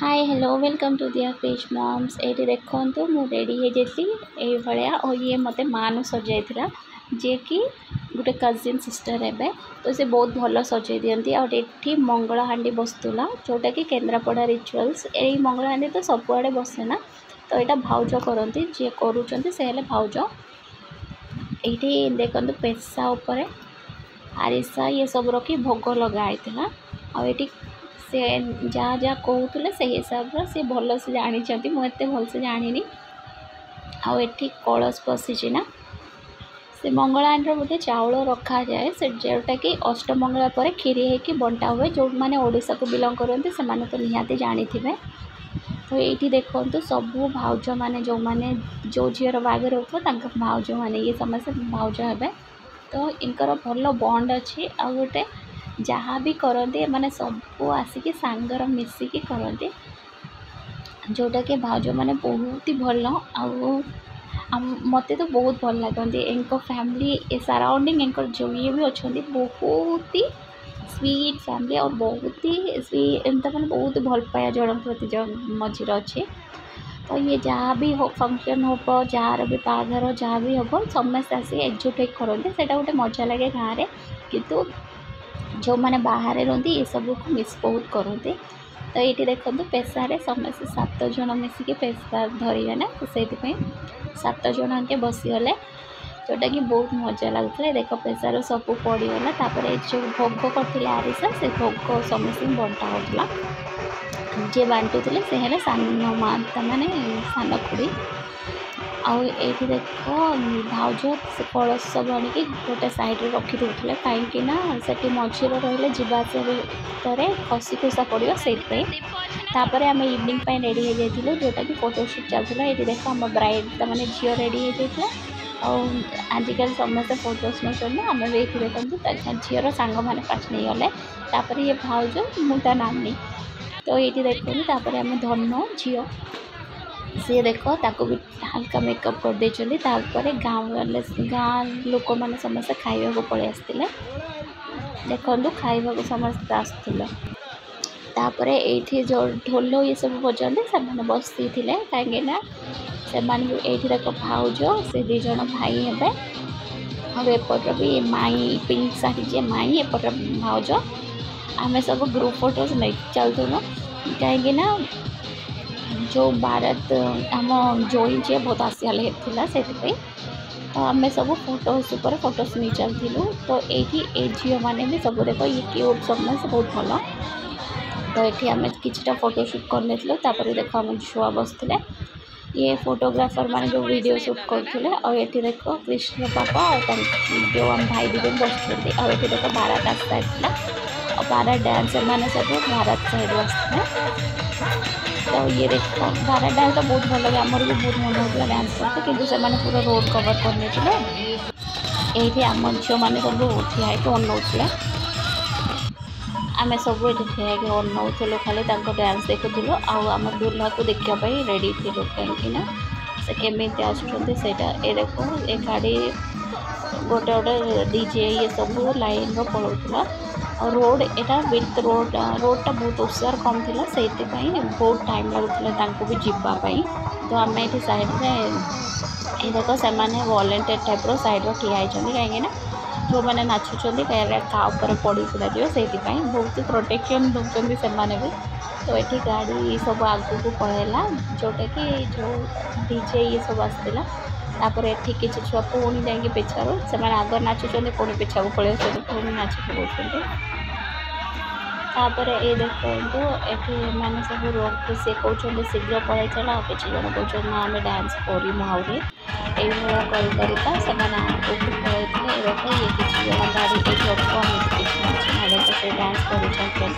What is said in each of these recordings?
Hi hello welcome to dear fish moms ये देखो मु रेडी हो जाती भाया और ये मत मानु सजाई जी कि गोटे कजिन सिस्टर है तो से बहुत भल सजै दिखती और ये मंगल हांडी बसुला जोटा कि केन्द्रापड़ा रिचुअल्स यही मंगल हांडी तो सबुआड़े बसे ना तो यहाँ भाउज करती जी करें भाउज ये देखो पेशा उपर आरिसा ये सब रखी भोग लगाई आठ से जहाँ जहाँ कहते से हिसाब से भल से जानी मुझे भल से जानी आठ कलश बसीना से मंगलांड बोधे चाउल रखा जाए से जोटा कि अष्टमंगला पर खीरी होगी बंटा हुए जो मैंने ओडिशा को बिलंग करते से तो निहाती जानी थे। तो ये देखो सबू भाउज मैंने जो मैंने जो झीर बागर होता भाउज मैंने ये समस्त भाउज हे तो इनकर भल बंड अच्छी आ गोटे जहाँ भी करते मैंने सबू आसिक सांगर मिसिकी करते जोटा कि भाउज मैंने बहुत ही भल मत तो बहुत भल लगती इनका फैमिली सराउंडिंग इनकर जो ये भी अच्छा बहुत ही स्वीट फैमिली और बहुत ही स्वीट एमता मैंने बहुत भल पाया जन प्रति जन मझे अच्छे। तो ये जहाँ भी हो फंक्शन हम जार भी बाघर जहाँ भी हम समस्त आसिक एकजुट हो करते से गोटे मजा लगे गाँव में किंतु जो मैंने बाहर रहती ये सब को मिस बहुत करते। तो ये देखो पेशारे समस्त 7 जन मिसिकी पेशा धरवे ना तो से 7 जन के बसीगले जोटा कि बहुत मजा लगता है। देख पेशार सब पड़गला जो भोग करते आरिसा से भोग समस्त बंटा होता जी बांटुले से है सान माता मैंने सान खुड़ी आठ देख भाउज से कलश सब आणिकी गोटे सैड्रे रखी दूसरे कहीं से मझे रही जावास भितर खसी खुसा पड़ो से आम इवनिंग रेडी हो जाइए जोटा कि फोटोशूट चलता ये देख आम ब्राइड मैंने झील रेडी हो जाता आजिकल समस्त फोटोज नौना आम भी ये देखते झीर सांग मैंने फास्ट नहीं गले ये भाउज मुझा नानी तो ये देखते आम धन झी सी देख ताको भी हल्का मेकअप कर देचली गाँव लोक मैंने समस्त खाइबा को पलि आसते देखो खाइबा को समस्त आसते ये जो ढोल ये सब बजाते से बसी कहीं से देख भाउज से 2 जन भाई हे और एपट भी माई पिंक साड़ी जे माई एपट भाउज आम सब ग्रुप फोटोज नहीं चलतुन कहीं जो भारत आम जोई जी बहुत आसिया से तो आम सब फोटोज उपर फोटोज नहीं चलूँ। तो ये झील मैंने भी सब देख ये क्यूट समस्त बहुत भल तो ये आम किछटा फोटोशूट कर ले देख आम छुआ बसते ये फोटोग्राफर मैंने जो वीडियो शूट करते और ये देख कृष्ण पापा और जो आम भाई दीदी बस और ये देख भारत आसता और भारत डांस मैंने सब भारत साइड आसते तो ये देख भारत डांस तो बहुत भल लगे आमर भी बहुत मन होता डांस करते किंतु से पूरा रोड कवर करते ये आम झील मैंने सब ठिया अनाऊे आम सब ये ठिया अनाऊलु खाली डांस देखुलु आम दुल्हा को देखापी रेडी थी कहीं से केमी आसटा ये देखो ये गाड़ी गोटे गोटे डीजे ये सब लाइन पड़ूला और रोड यहाँ विथ रोडटा बहुत उषार कम थी से बहुत टाइम लगुला भी जीवाई तो आम ये सैड्रे ये देख से वॉलेंटियर टाइप सैड्रे ठिया कहीं जो मैंने नाचुं क्या पड़ी पड़ा से बहुत प्रोटेक्शन दूसरी से भी तो ये गाड़ी सब आगू को पलैला जोटा कि जो डीजे ये सब आसला ये किसी छुआ पुणी जा पेछारू से आग नाचुं पुणी पेछा को पलि पुणी नाच पकाते ये देखो ये मैंने सब रोक सी कहते शीघ्र पलि चल आ कि जन कहते ना आम डांस करूँ आहरी यही से आगे पलैते देख ये किसी जन गाड़ी ये डांस कर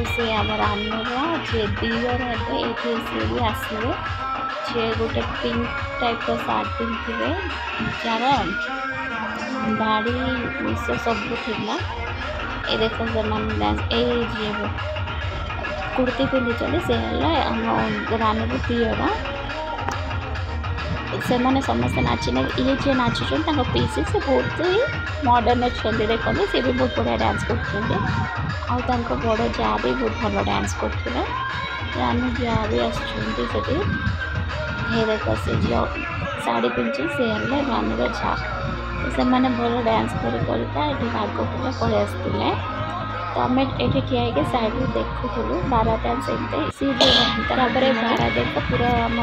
सी आम रामर जे दियर हे ये सी भी आसवे जे गोटे पिंक टाइप सार्ट पिंधे जार दाढ़ी मिस सब थिला ये देख से जी कुर्ती पिंधि से आम रामर दियर से मैंने समस्त नाचिने ये जी नाचुन पीसी से बहुत ही मॉडर्न अच्छा देखते सी भी बहुत बढ़िया डांस कर बड़ जा भी बहुत भल डांस करते रानू जा भी आसटी ये देख से झील शाढ़ी पिंधि सी है रानूर झा से मैंने भल डांस कर भाग पड़े पलि आसते तो आम ये ठिया होकर साइड देखुलू बारा डांस एमती सी बारा देख पूरा आम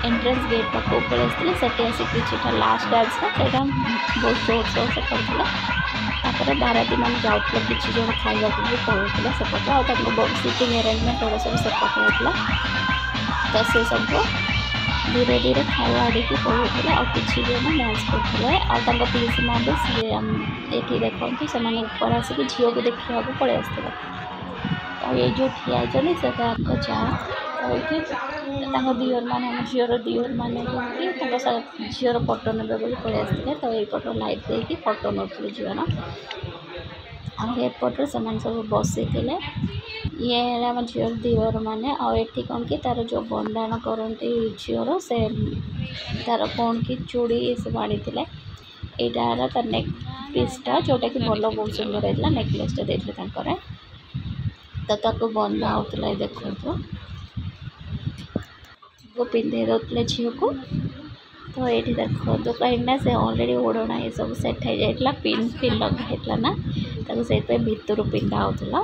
एंट्रेंस गेट पाक पलि आसते किसी लास्ट डांस से बहुत जोर शोर से करते बाराती मैंने जाऊँ किसी जन खावा भी पड़ूले सेपटे आगे सीटिंग अरेंजमेंट गुड़ा सब सेपटे होता तो से सब धीरे धीरे खावा आड़े पड़ूले आ कि जन डांस करते पीसी माँ भी सी ये देखते से ऊपर आसिक झील को देखा पलि आसते ये जो ठिया से जा दियर मान झीर दियर मान झीर फटो ने पलि आसते तो यपट लाइट देकी फटो नौले झील आएपटे से सब बसी ये आम झीर दियर मैंने आठी कौन कि तार जो बंधाण करती झीर से तार कौन कि चूड़ी सब आनी यहाँ तार नेक पीसटा जोटा कि भल बहुत सुंदर होता नेकलेसटा देते तो बंधा होता देखो को पिंधे दौले झील को तो ये देखो तो कहीं से अलरेडी ओढ़ना ये सब सेट हो जाता पिन फिन लगा ना से भितर पिंधा होता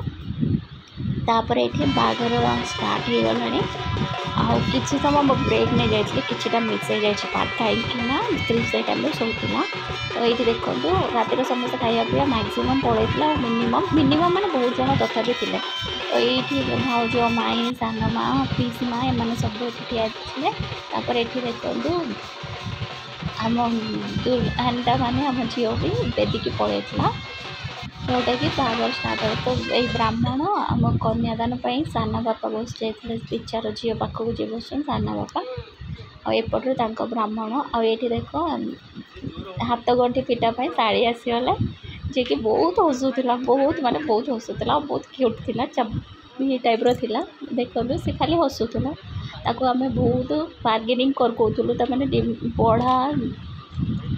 तापर ये बागर स्टार्ट हो गला किसी समय ब्रेक नहीं जाइए किटा मिस हो जाए पार्ट कहीं स्त्री से टाइम सोला तो ये देखो रातिर समस्त खाया पीवा मैक्सीम पड़ेगा मिनिमम मैंने बहुत जन तथापि थे तो ये भाज माई सान माँ पीसी माँ एम सब ठिया ये देखो आम दुल्हनटा माने आम झील भी बेदी की पड़ेगा जोटा कि बागर स्टार्ट हो तो ये ब्राह्मण आम कन्यादान सान बापा बस जाते पिचार झील पाखक जी बस सान बापा आएपटे ब्राह्मण आए देख हाथ गंठी फिटापी शाढ़ी आसीगला जी कि बहुत हसुला बहुत माने बहुत हसुला बहुत क्यूट थी ये टाइप रा देखो सी खाली हसुला ताको आम बहुत बार्गेनिंग करूँ मैंने बढ़ा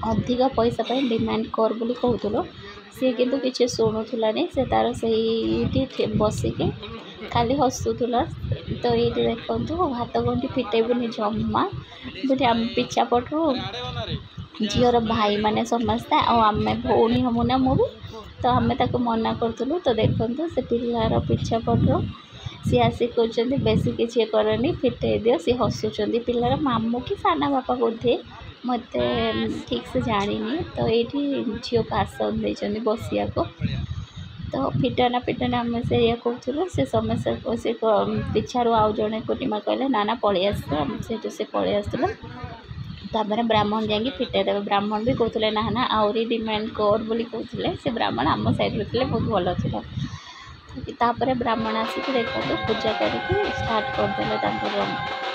अधिक पैसा डिमांड कर बोली कहूँ सी किंतु किसी शुणुलानी से तार से बसिके खाली हसुला तो ये देखो हाथ गंठी फिटेबनी जमा बोले आम पिछा पटू झीर भाई माने समस्ते आम भौणी हम ना मुझे तो आम मना करूँ तो देखो से पिलार पिछा पटू सी आसिक कहते बेसी किसी करनी फिटे दियो सी हसुँच पिलार मामू कि साना बापा बोधे मत ठीक से जानी तो ये झील को आसन देते बसिया को तो फिटाना आम से ये कहूँ से समस्या से पिछारू आउ जड़े पूर्णिमा कहले ना पलि आस से पलि आसला तापर ब्राह्मण जाकि फिटेदेवे ब्राह्मण भी कहते ना ना आहरी डिमांड कर बोली कहते से ब्राह्मण आम साइड थे बहुत भल था ब्राह्मण आसिक देखो पूजा करके स्टार्ट करदे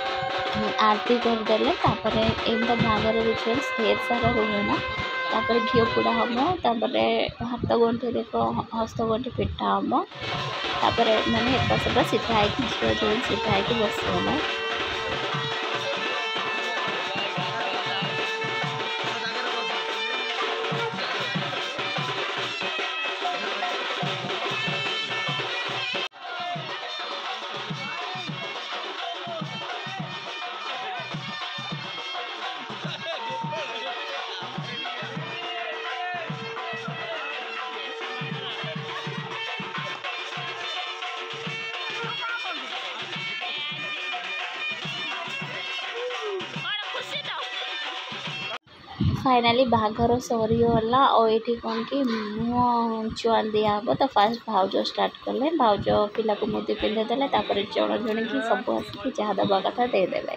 आरती करदे एमता बागर रिचुअल्स ढेर सारा रुहे ना घी पोड़ा हम हाथ गंठी देख हस्त गंठी फिटा हम मैंने एक सब सीधा झील जो सीधा बसगला फाइनाली बाघर सरीगला और ये कौन कि मुँह चुआन दिहब तो फास्ट भाउज स्टार्ट कले भाउज पिला को मुदी पिंधेदेले जन जन कि सब आसिक जहाँ दबा कथा देदेले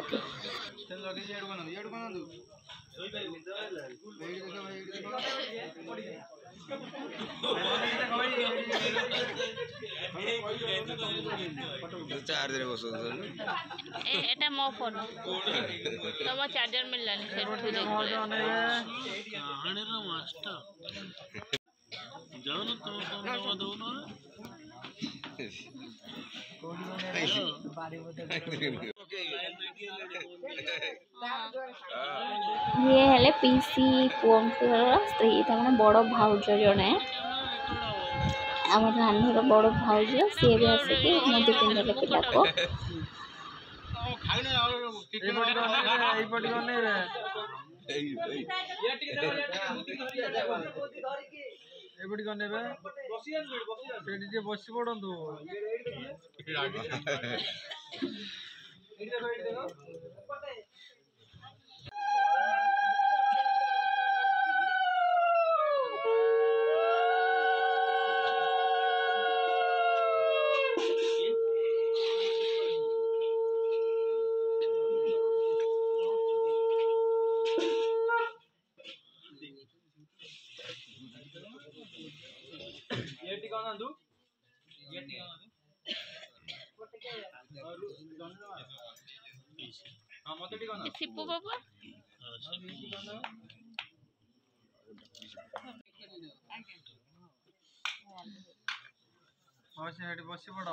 चार्जर बस एटा मो फोन तो मो चार्जर मिललानी सेठु हाणे रा मास्टर जाओ ना तुम दो ना ये हेले पीसी पुअर स्त्री तमाने बड़ भाउज जड़े आम रानूर बड़ भाउज सी भी आसिक मुदी पिंधले पिला को बस पड़ू सिपू बाबा बस पड़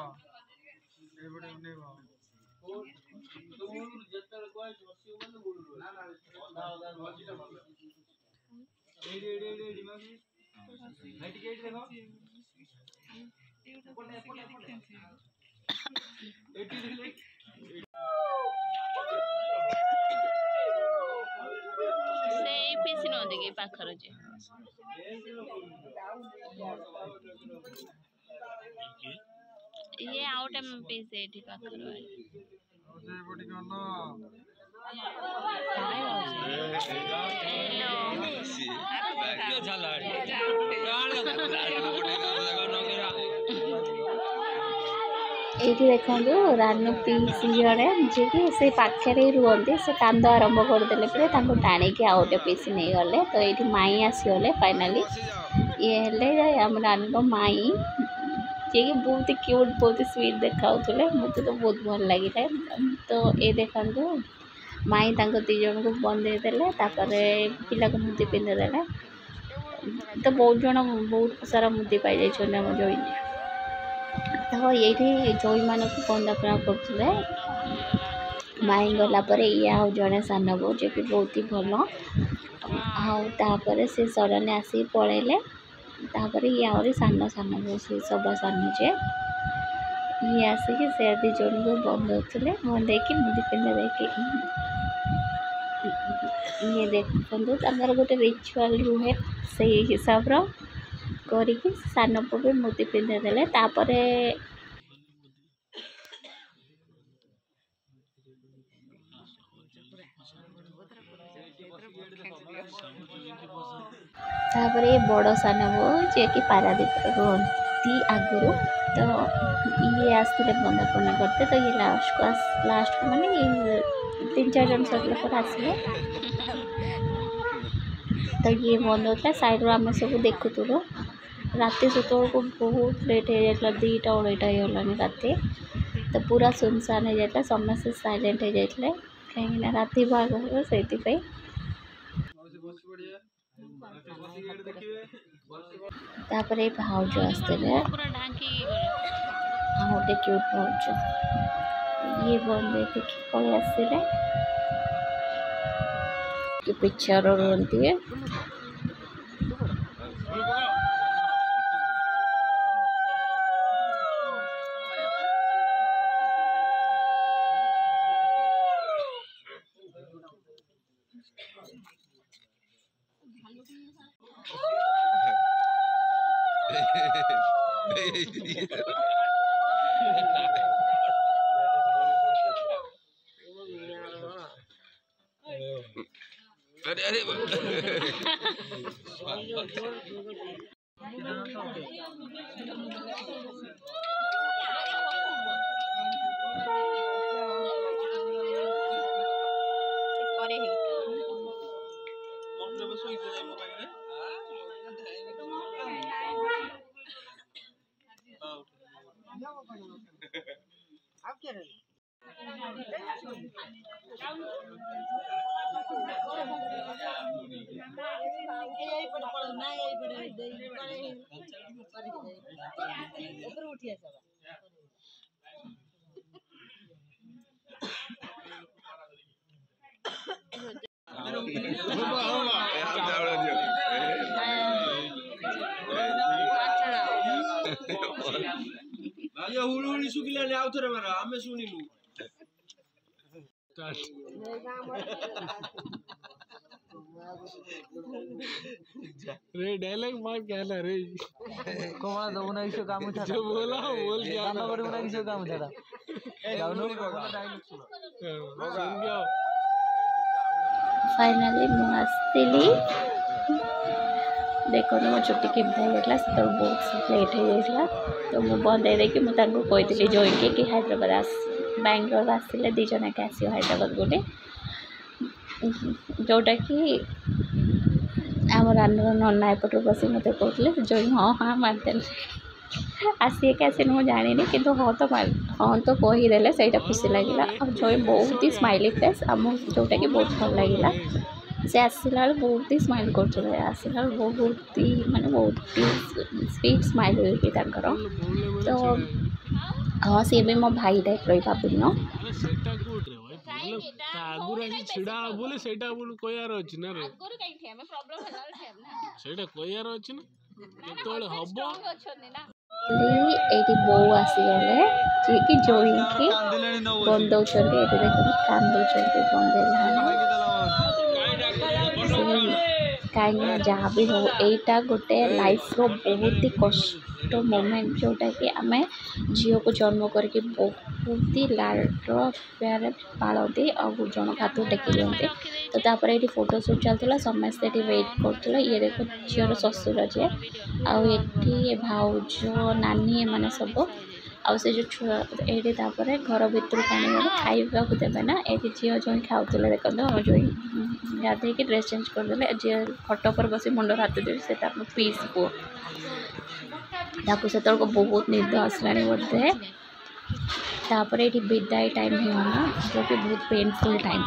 से पीसी न देगी पाखर जे ये आउट एम पीस एठी पाखर ये देखो रानू पीसी जड़े जी कि से पाखे रुहती से कांद आरंभ करदे टाणिकी आउ गोटे पीसी नहीं गले तो ये माई आसीगले फाइनाली ये हेले आम रानू माई जी कि बहुत क्यूट बहुत स्वीट देखा मत तो बहुत भल लगे तो ये देखु माई दी जन को बंदे देले पिला को मुदी पिंधेदे तो बहुत जन बहुत सारा मुदी पाई जाम जई तो ये जई मान वंदना करते माई गलापर ये आउ जड़े सान बो जे कि बहुत ही भल आउे से सडन आसी पलैले ये आहरी सान सान बो से सभा सान जे ये आसिक से दी जन को बंदे बंदे मुदी पिंधे देखी ये देखो गोटे रिचुआल रुहे से हिसाब करके सान को भी मुदी पिंधे देले तापरे ये बड़ सान बो जे कि पारादीप रुहती आगुरी तो ये आसते बंदापना करते तो ये लास्ट को माने ये 3-4 जन सरला पर आसले तो ये बंद होता साइड रू आम सब देखुलु राति सुतल को बहुत लेट हो जाता 2टा 2:30 हो राति तो पूरा सुनसान हो जाता समस्त साइलेंट हो जाते कहीं राति बाहर से तापर भाउज आसते पूरा ढांकी गोटे क्यूट भाउज ये बंदे देखिए पलि आसले पिक्चर रुहती है अरे अरे उठिया सब हुळहुळी सुकल्याने आवथरे मारा आम्ही सुनिलू रे डायलॉग मार क्या ला रे कोमला दो उना किसी काम उठा जो बोला बोल क्या गाना पर उना किसी काम उठा डाउनलोड सुन गया फाइनाली मुझे देखो मो चुट्टी केमती होगा से बहुत लेट हो जाता तो मुझे बंद कि मुझे कही जॉइन कि हैदराबाद बैंगलोर आसिले दी जन के आस हैदराबाद बोले जोटा कि आम रानर नना एपट बस मत कहते जॉइन हाँ हाँ मारदेल आसी के आसी मुझे जानी कि हाँ तो हाँ तो कहीदे से खुशी लगे और जॉइन बहुत ही स्माइली फेस आम जोटा कि बहुत भल लगे से आसला बहुत ही स्माइल कर आसला बहुत ही माने बहुत ही स्वीट स्माइल हुई तो हाँ सी भी मो भाई टाइप रही भाविन सेटा कोट रे भाई मतलब आगुर आसी छिड़ा बोले सेटा बोल कोयार अछि ना रे आगुर काई थे हमें प्रॉब्लम है ना सेटा कोयार अछि ना केतोळे हबो ये बो आसीगले जी कि जॉइन की बंदौ ये देखो कांदौ बंदे कहीं जहाँ भी हो यहाँ गोटे लाइफ रो बहुत ही कष्ट मोमेंट जोटा कि आम झील को जन्म करके बहुत ही लाड़ प्यार पालती और जन हाथ टेकी दिखते तो तापर ये फोटो शूट चलता समस्ते वेट कर ये देखो झीर ससुर जे आठी भाउज नानी एम सब आउ से जो छुआ ये घर भितर खाइबा को देवे ना ये झील जो खाऊले देखो हम जो गाधे कि ड्रेस चेंज करदे जी खट पर बस मुंड हाथ दे से पीस पुओ से बहुत निद आसला बोधे तापर ये विदाई टाइम होना जो कि बहुत पेनफुल टाइम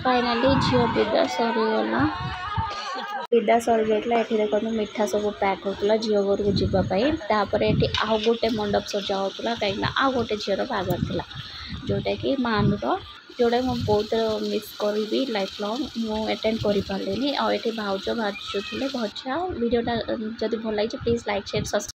फाइनाली झील विदा सरीगला विदा सरी जाता ये देखो मिठा सब पैक होता झील घर को जावाई ये आउ गोटे मंडप सजा होता कहीं आउ गोटे झीर बागर था जोटा कि मानूर जोटा मुझे बहुत मिस करी लाइफ लंग मुझे अटेंड कर पारे आउ ये भाउज भाजुले भजा वीडियोटा जब भल लगे प्लीज लाइक शेयर सब्सक्राइब।